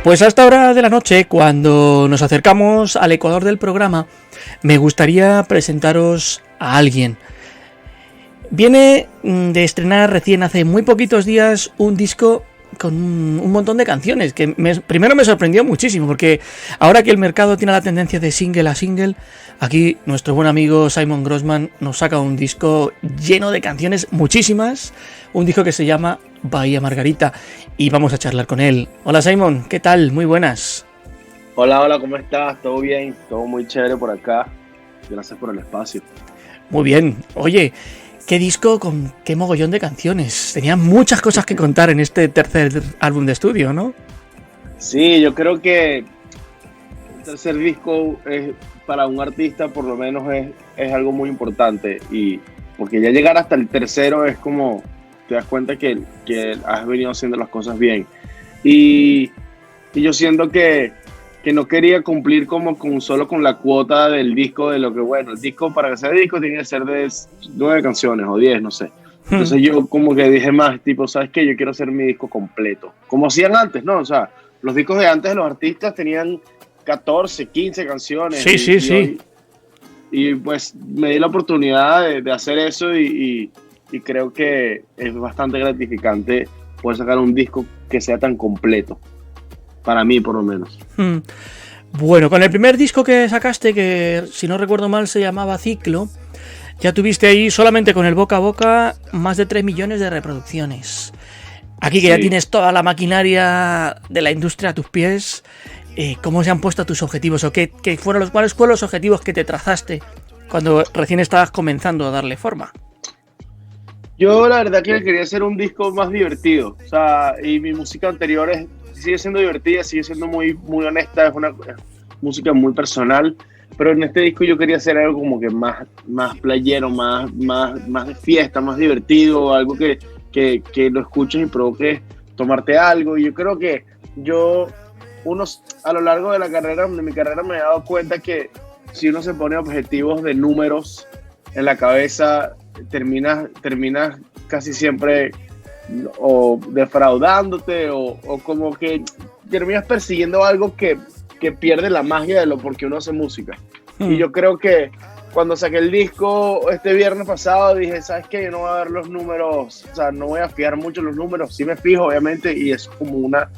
Pues a esta hora de la noche, cuando nos acercamos al ecuador del programa, me gustaría presentaros a alguien. Viene de estrenar recién hace muy poquitos días un disco con un montón de canciones que primero me sorprendió muchísimo, porque ahora que el mercado tiene la tendencia de single a single, aquí nuestro buen amigo Simon Grossman nos saca un disco lleno de canciones, muchísimas, un disco que se llama Bahía Margarita, y vamos a charlar con él. Hola Simon, ¿qué tal? Muy buenas. Hola, ¿cómo estás? ¿Todo bien? Todo muy chévere por acá. Gracias por el espacio. Muy bien. Oye, qué disco con qué mogollón de canciones. Tenía muchas cosas que contar en este tercer álbum de estudio, ¿no? Sí, yo creo que el tercer disco es, para un artista por lo menos es algo muy importante, y porque ya llegar hasta el tercero es como te das cuenta que has venido haciendo las cosas bien. Y yo siento que no quería cumplir como solo con la cuota del disco, de lo que, bueno, el disco para que sea disco tiene que ser de 9 canciones o 10, no sé. Entonces yo como que dije más, tipo, ¿sabes qué? Yo quiero hacer mi disco completo. Como hacían antes, ¿no? O sea, los discos de antes de los artistas tenían 14, 15 canciones. Sí. Y pues me di la oportunidad de hacer eso y creo que es bastante gratificante poder sacar un disco que sea tan completo. Para mí, por lo menos. Bueno, con el primer disco que sacaste, que si no recuerdo mal se llamaba Ciclo, ya tuviste ahí solamente con el boca a boca más de 3 millones de reproducciones. Aquí que sí, ya tienes toda la maquinaria de la industria a tus pies, ¿cómo se han puesto tus objetivos? ¿O cuáles fueron los objetivos que te trazaste cuando recién estabas comenzando a darle forma? Yo la verdad que quería hacer un disco más divertido. O sea, y mi música anterior sigue siendo divertida, sigue siendo muy, muy honesta, es una música muy personal, pero en este disco yo quería hacer algo como que más playero, más de fiesta, más divertido, algo que lo escuches y provoque tomarte algo. Y yo creo que a lo largo de mi carrera me he dado cuenta que si uno se pone objetivos de números en la cabeza, terminas casi siempre o defraudándote o como que terminas persiguiendo algo que pierde la magia de lo porque uno hace música. Y yo creo que cuando saqué el disco este viernes pasado dije, ¿sabes qué? Yo no voy a ver los números, o sea, no voy a fijar mucho los números, sí me fijo obviamente, y es como una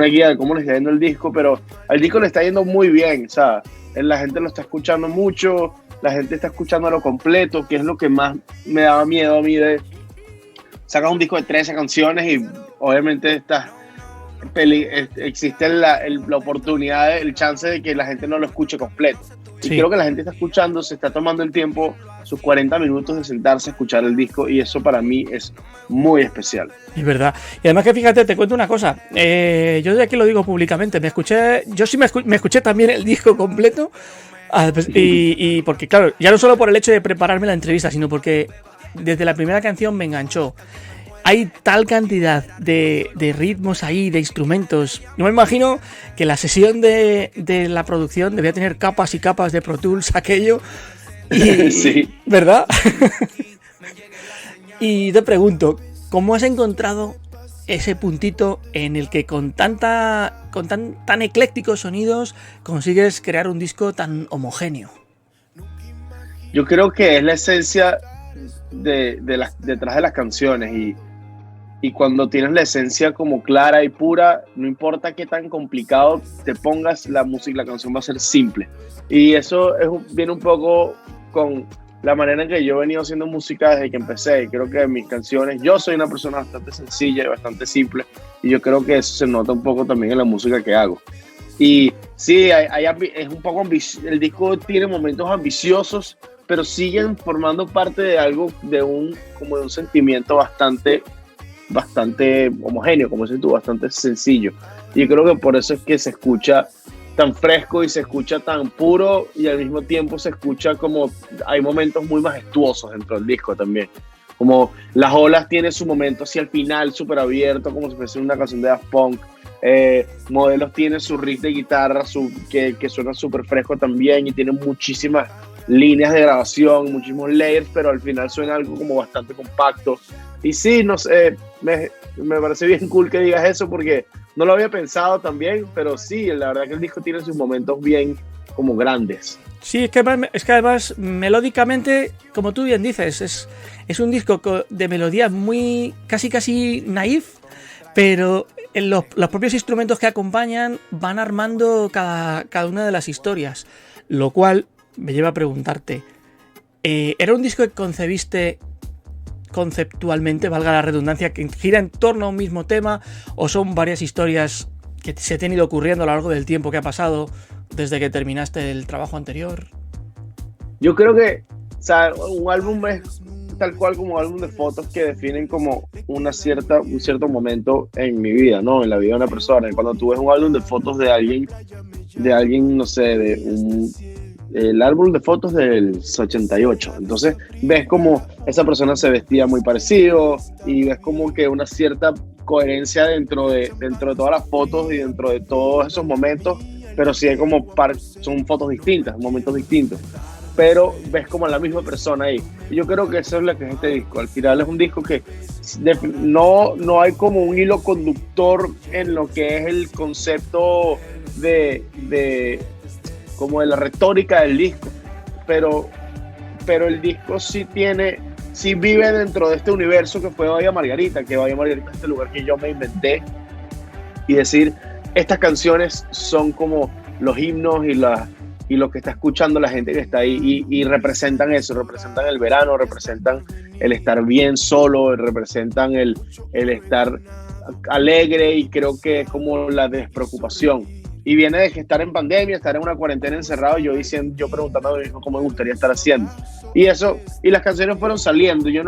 guía de cómo le está yendo el disco, pero al disco le está yendo muy bien, o sea, la gente lo está escuchando mucho, la gente está escuchándolo completo, que es lo que más me daba miedo a mí de sacas un disco de 13 canciones y obviamente existe la oportunidad, el chance de que la gente no lo escuche completo. Sí. Y creo que la gente está escuchando, se está tomando el tiempo, sus 40 minutos de sentarse a escuchar el disco, y eso para mí es muy especial. Es verdad. Y además que fíjate, te cuento una cosa. Yo de aquí lo digo públicamente. Me escuché también el disco completo. Y porque, claro, ya no solo por el hecho de prepararme la entrevista, sino porque desde la primera canción me enganchó. Hay tal cantidad de ritmos ahí, de instrumentos. Yo me imagino que la sesión de la producción debía tener capas y capas de Pro Tools, aquello. Sí. ¿Verdad? Y te pregunto, ¿cómo has encontrado ese puntito en el que con tan eclécticos sonidos consigues crear un disco tan homogéneo? Yo creo que es la esencia detrás de las canciones, y cuando tienes la esencia como clara y pura, no importa qué tan complicado te pongas, la canción va a ser simple. Y eso viene un poco con la manera en que yo he venido haciendo música desde que empecé. Creo que mis canciones, yo soy una persona bastante sencilla y bastante simple, y yo creo que eso se nota un poco también en la música que hago. Y sí, es un poco el disco tiene momentos ambiciosos, pero siguen formando parte de algo, de un sentimiento bastante homogéneo, como dices tú, bastante sencillo. Y yo creo que por eso es que se escucha tan fresco y se escucha tan puro, y al mismo tiempo se escucha como hay momentos muy majestuosos dentro del disco también. Como Las Olas tiene su momento hacia el final súper abierto, como si fuese una canción de Daft Punk. Modelos tiene su riff de guitarra que suena súper fresco también, y tiene muchísimas líneas de grabación, muchísimos layers, pero al final suena algo como bastante compacto. Y sí, no sé, me parece bien cool que digas eso, porque no lo había pensado también, pero sí, la verdad que el disco tiene sus momentos bien como grandes. Sí, es que además melódicamente, como tú bien dices, es un disco de melodía muy casi naif, pero los propios instrumentos que acompañan van armando cada una de las historias, lo cual me lleva a preguntarte, ¿era un disco que concebiste conceptualmente, valga la redundancia, que gira en torno a un mismo tema, o son varias historias que se te han ido ocurriendo a lo largo del tiempo que ha pasado desde que terminaste el trabajo anterior? Yo creo que, o sea, un álbum es tal cual como un álbum de fotos que definen como un cierto momento en mi vida, ¿no? En la vida de una persona. Y cuando tú ves un álbum de fotos de alguien, no sé, el álbum de fotos del 88. Entonces ves como esa persona se vestía muy parecido y ves como que una cierta coherencia dentro de todas las fotos y dentro de todos esos momentos, pero sí hay como son fotos distintas, momentos distintos, pero ves como la misma persona ahí. Y yo creo que eso es lo que es este disco. Al final es un disco que no hay como un hilo conductor en lo que es el concepto como de la retórica del disco, pero el disco sí vive dentro de este universo que fue Bahía Margarita, que Bahía Margarita es este lugar que yo me inventé, y decir, estas canciones son como los himnos y lo que está escuchando la gente que está ahí, y representan eso, representan el verano, representan el estar bien solo, representan el estar alegre, y creo que es como la despreocupación. Y viene de que estar en pandemia, estar en una cuarentena encerrado, yo preguntando a mí mismo cómo me gustaría estar haciendo. Y las canciones fueron saliendo. Yo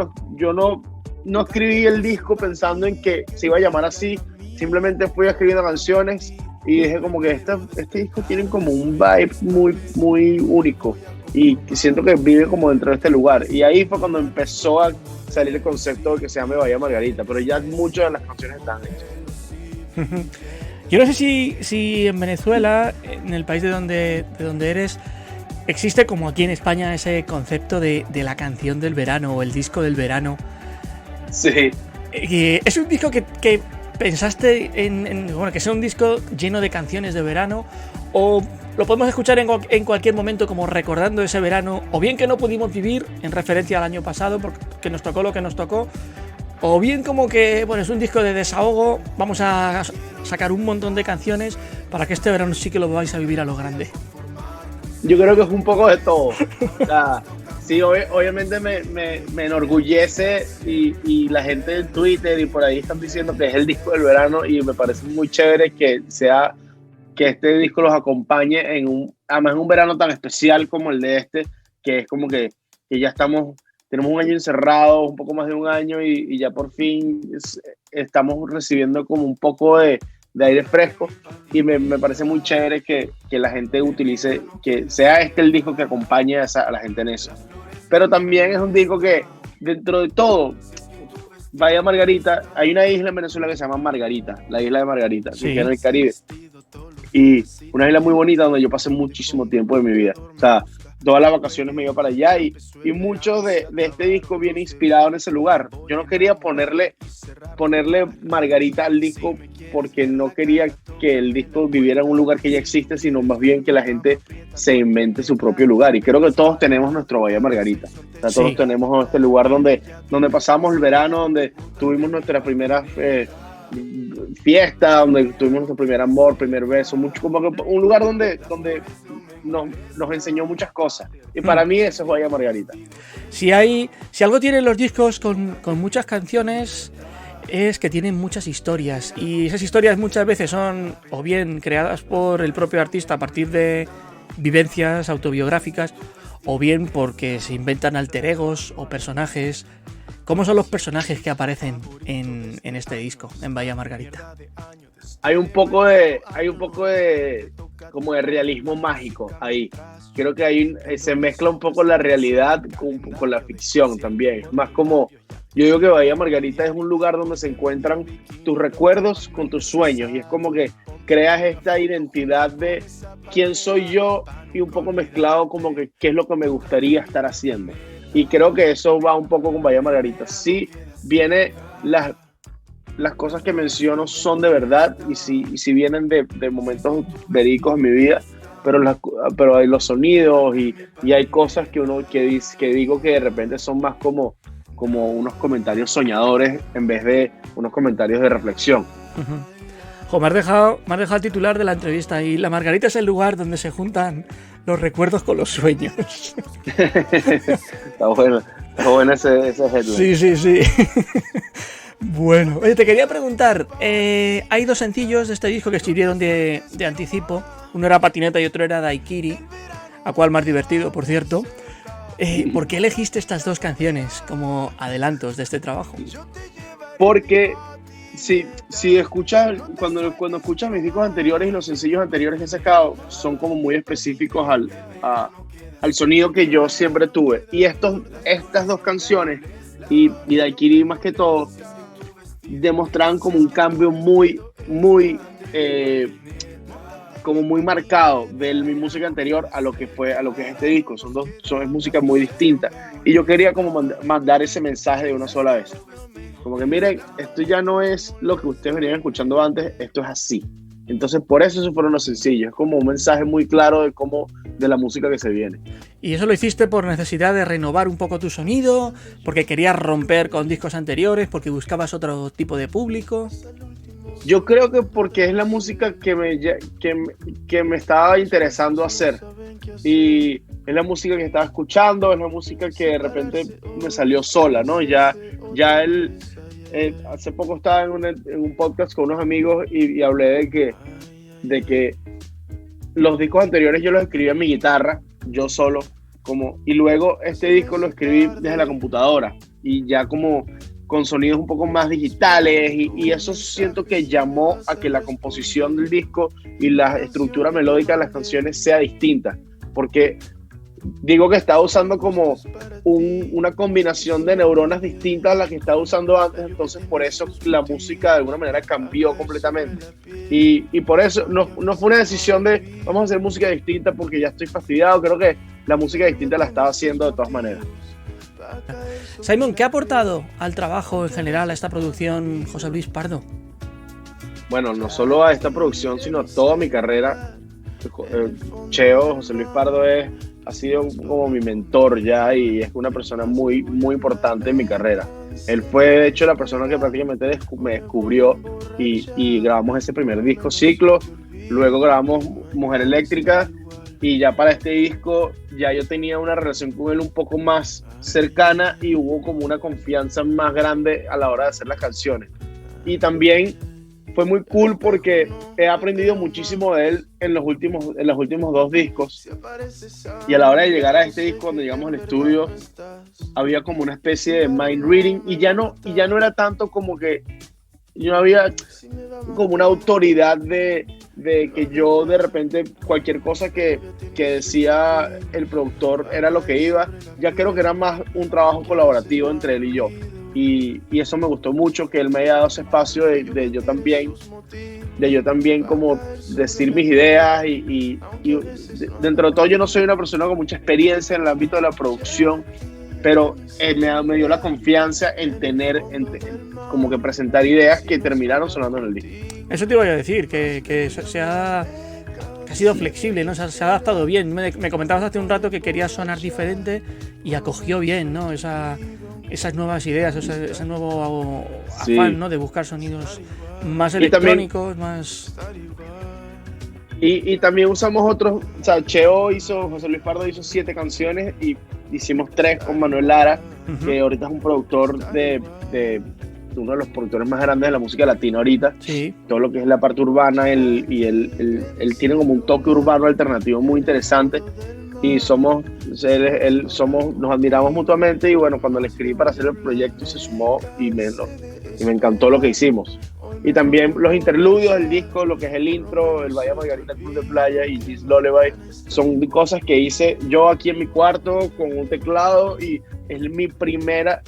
no escribí el disco pensando en que se iba a llamar así, simplemente fui escribiendo canciones y dije como que este disco tiene como un vibe muy, muy único y siento que vive como dentro de este lugar. Y ahí fue cuando empezó a salir el concepto de que se llame Bahía Margarita, pero ya muchas de las canciones están hechas. Yo no sé si en Venezuela, en el país de donde eres, existe como aquí en España ese concepto de la canción del verano o el disco del verano. Sí. ¿Es un disco que pensaste bueno, que sea un disco lleno de canciones de verano, o lo podemos escuchar en cualquier momento como recordando ese verano, o bien que no pudimos vivir en referencia al año pasado porque nos tocó lo que nos tocó, o bien como que, bueno, es un disco de desahogo, vamos a sacar un montón de canciones para que este verano sí que lo vais a vivir a lo grande? Yo creo que es un poco de todo. O sea, sí, obviamente me enorgullece y la gente en Twitter y por ahí están diciendo que es el disco del verano, y me parece muy chévere que este disco los acompañe además en un verano tan especial como el de este, que es como que ya tenemos un año encerrado, un poco más de un año, y ya por fin estamos recibiendo como un poco de aire fresco, y me parece muy chévere que la gente utilice, que sea el disco que acompañe a la gente en eso. Pero también es un disco que, dentro de todo, Bahía Margarita, hay una isla en Venezuela que se llama Margarita, la isla de Margarita, sí, que queda en el Caribe, y una isla muy bonita donde yo pasé muchísimo tiempo de mi vida. O sea, todas las vacaciones me iba para allá, y mucho de este disco viene inspirado en ese lugar. Yo no quería ponerle Margarita al disco porque no quería que el disco viviera en un lugar que ya existe, sino más bien que la gente se invente su propio lugar. Y creo que todos tenemos nuestro Bahía Margarita. O sea, todos tenemos este lugar donde pasamos el verano, donde tuvimos nuestra primera fiesta, donde tuvimos nuestro primer amor, primer beso, mucho, como que un lugar donde nos enseñó muchas cosas. Y para mí eso es Bahía Margarita. Si algo tienen los discos con muchas canciones, es que tienen muchas historias, y esas historias muchas veces son o bien creadas por el propio artista a partir de vivencias autobiográficas, o bien porque se inventan alter egos o personajes. ¿Cómo son los personajes que aparecen en este disco, en Bahía Margarita? Hay un poco de como de realismo mágico ahí. Creo que se mezcla un poco la realidad con la ficción también. Es más como, yo digo que Bahía Margarita es un lugar donde se encuentran tus recuerdos con tus sueños, y es como que creas esta identidad de quién soy yo, y un poco mezclado como que qué es lo que me gustaría estar haciendo. Y creo que eso va un poco con Bahía Margarita. Sí, viene las cosas que menciono son de verdad y si vienen de momentos verídicos en mi vida, pero hay los sonidos y hay cosas que digo que de repente son más como unos comentarios soñadores en vez de unos comentarios de reflexión. Jo, me has dejado el titular de la entrevista y la Margarita es el lugar donde se juntan los recuerdos con los sueños. Está bueno ese headline. Sí. Bueno, oye, te quería preguntar, hay 2 sencillos de este disco que escribieron de anticipo. Uno era Patineta y otro era Daikiri, a cual más divertido, por cierto. ¿Por qué elegiste estas 2 canciones como adelantos de este trabajo? Porque si escuchas, cuando escuchas mis discos anteriores y los sencillos anteriores que he sacado, son como muy específicos al sonido que yo siempre tuve. Y estas 2 canciones, y Daikiri más que todo, demostraban como un cambio muy como muy marcado de mi música anterior a lo que es este disco. Es música muy distinta. Y yo quería como mandar ese mensaje de una sola vez. Como que miren, esto ya no es lo que ustedes venían escuchando antes, esto es así. Entonces por eso esos fueron los sencillos. Es como un mensaje muy claro de la música que se viene. ¿Y eso lo hiciste por necesidad de renovar un poco tu sonido? ¿Porque querías romper con discos anteriores? ¿Porque buscabas otro tipo de público? Yo creo que porque es la música que me estaba interesando hacer. Y es la música que estaba escuchando, es la música que de repente me salió sola, ¿no? Hace poco estaba en un podcast con unos amigos y hablé de que los discos anteriores yo los escribí en mi guitarra, yo solo, y luego este disco lo escribí desde la computadora y ya como con sonidos un poco más digitales y eso siento que llamó a que la composición del disco y la estructura melódica de las canciones sea distinta, porque digo que estaba usando como una combinación de neuronas distintas a las que estaba usando antes, entonces por eso la música de alguna manera cambió completamente y por eso no fue una decisión de vamos a hacer música distinta porque ya estoy fastidiado, creo que la música distinta la estaba haciendo de todas maneras. Simon, ¿qué ha aportado al trabajo en general a esta producción José Luis Pardo? Bueno, no solo a esta producción sino a toda mi carrera. Cheo, José Luis Pardo ha sido como mi mentor ya y es una persona muy, muy importante en mi carrera. Él fue de hecho la persona que prácticamente me descubrió y grabamos ese primer disco Ciclo, luego grabamos Mujer Eléctrica y ya para este disco ya yo tenía una relación con él un poco más cercana y hubo como una confianza más grande a la hora de hacer las canciones. Y también fue muy cool porque he aprendido muchísimo de él en los últimos 2 discos y a la hora de llegar a este disco, cuando llegamos al estudio había como una especie de mind reading y ya no era tanto como que yo no había como una autoridad de que yo de repente cualquier cosa que decía el productor era lo que iba, ya creo que era más un trabajo colaborativo entre él y yo. Y eso me gustó mucho, que él me haya dado ese espacio de yo también como decir mis ideas y dentro de todo yo no soy una persona con mucha experiencia en el ámbito de la producción, pero me dio la confianza en como que presentar ideas que terminaron sonando en el disco. Eso te iba a decir, que ha sido flexible, ¿no? Se ha adaptado bien. Me comentabas hace un rato que querías sonar diferente y acogió bien, ¿no? Esas nuevas ideas, ese nuevo afán, ¿no? De buscar sonidos más electrónicos, más... Y también usamos otros, o sea, José Luis Pardo hizo 7 canciones y hicimos 3 con Manuel Lara, que ahorita es un productor de uno de los productores más grandes de la música latina ahorita. Sí. Todo lo que es la parte urbana, él tiene como un toque urbano alternativo muy interesante y nos admiramos mutuamente y bueno, cuando le escribí para hacer el proyecto se sumó y me encantó lo que hicimos. Y también los interludios del disco, lo que es el intro, el Bahía Margarita, Club de Playa y This Lullaby, son cosas que hice yo aquí en mi cuarto con un teclado y es mi primer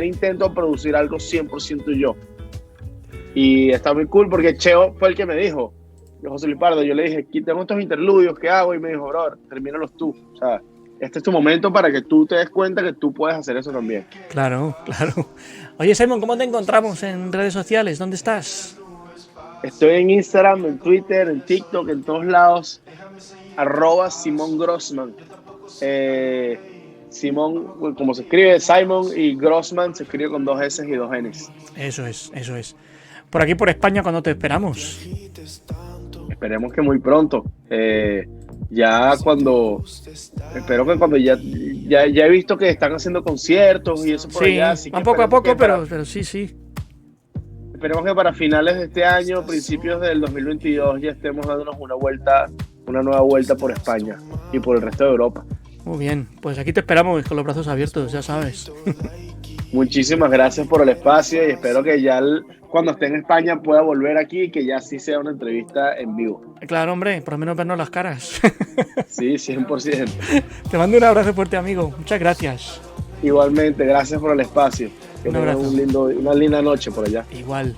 intento de producir algo 100% yo. Y está muy cool porque Cheo fue el que me dijo, José Luis Pardo, yo le dije, aquí tengo estos interludios, ¿qué hago? Y me dijo, bro, termínalos tú. O sea, este es tu momento para que tú te des cuenta que tú puedes hacer eso también. Claro, claro. Oye, Simon, ¿cómo te encontramos en redes sociales? ¿Dónde estás? Estoy en Instagram, en Twitter, en TikTok, en todos lados. @Simon Grossman. Simón, como se escribe, Simon, y Grossman se escribe con 2 S y 2 Ns. Eso es. Por aquí, por España, ¿cuándo te esperamos? Esperemos que muy pronto. Espero que cuando ya he visto que están haciendo conciertos y eso por allá. Así que poco a poco, pero sí. Esperemos que para finales de este año, principios del 2022, ya estemos dándonos una nueva vuelta por España y por el resto de Europa. Muy bien, pues aquí te esperamos con los brazos abiertos, ya sabes. Muchísimas gracias por el espacio y espero que ya cuando esté en España pueda volver aquí y que ya sí sea una entrevista en vivo. Claro, hombre, por lo menos vernos las caras. Sí, 100%. Te mando un abrazo fuerte, amigo. Muchas gracias. Igualmente, gracias por el espacio. Que tengas una linda noche por allá. Igual.